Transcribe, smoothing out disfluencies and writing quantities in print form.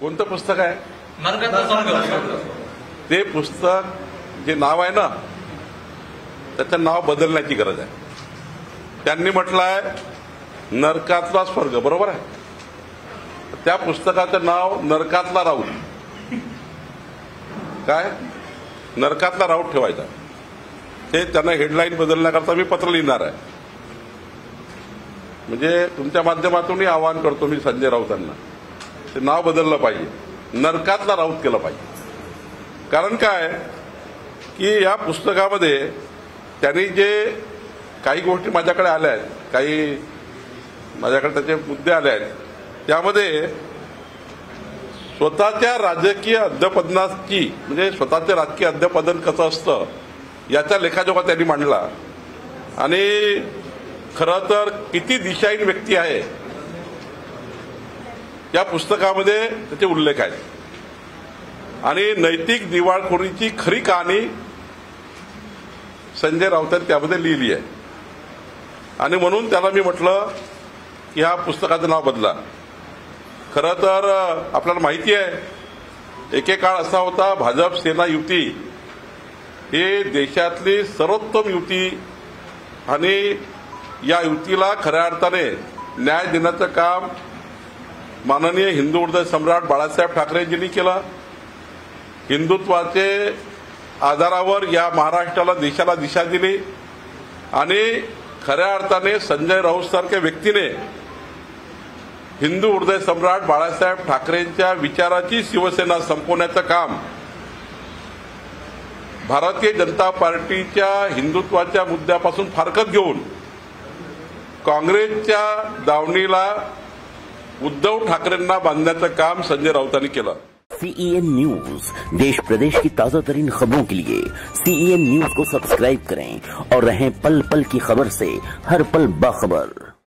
कोणतं पुस्तक आहे? नरकातला स्वर्ग. ते पुस्तक जे नाव आहे ना त्याचं नाव बदलण्याची गरज आहे. त्यांनी म्हटलं आहे नरकातला स्वर्ग, बरोबर आहे. त्या पुस्तकाचं नाव नरकातला राऊत. काय? नरकातला राऊत ठेवायचा. ते त्यांना हेडलाईन बदलण्याकरता मी पत्र लिहिणार आहे. म्हणजे तुमच्या माध्यमातूनही आवाहन करतो मी संजय राऊतांना, ते नाव बदललं पाहिजे, नरकातला राऊत केलं पाहिजे. कारण काय की या पुस्तकामध्ये त्यांनी जे काही गोष्टी माझ्याकडे आल्या आहेत, काही माझ्याकडे त्याचे मुद्दे आले आहेत, त्यामध्ये स्वतःच्या राजकीय अध्यपदनाची म्हणजे स्वतःचे राजकीय अध्यपदन कसं असतं याचा लेखाजोखा त्यांनी मांडला. आणि खरं तर किती दिशाहीन व्यक्ती आहे या पुस्तकामध्ये त्याचे उल्लेख आहेत. आणि नैतिक दिवाळखोरीची खरी कहाणी संजय राऊतांनी त्यामध्ये लिहिली आहे. आणि म्हणून त्याला मी म्हटलं की ह्या पुस्तकाचं नाव बदला. खरं तर आपल्याला माहिती आहे एकेकाळ असा होता भाजप सेना युती ही देशातली सर्वोत्तम युती आणि या युतीला खऱ्या अर्थाने न्याय देण्याचं काम माननीय हिंदू हृदय सम्राट बाळासाहेब ठाकरेंजींनी केलं. हिंदुत्वाचे आधारावर या महाराष्ट्राला देशाला दिशा दिली आणि खऱ्या अर्थाने संजय राऊत सारख्या व्यक्तीने हिंदू हृदय सम्राट बाळासाहेब ठाकरेंच्या विचाराची शिवसेना संपवण्याचं काम भारतीय जनता पार्टीच्या हिंदुत्वाच्या मुद्द्यापासून फारकत घेऊन काँग्रेसच्या दावणीला उद्धव ठाकरेंना बांधण्याचं काम संजय राऊतांनी केलं. CEN न्यूज, देश प्रदेश की ताजा तरीन खबरों के लिए CEN न्यूज को सब्सक्राइब करें और रहें पल पल की खबर से हर पल बाखबर.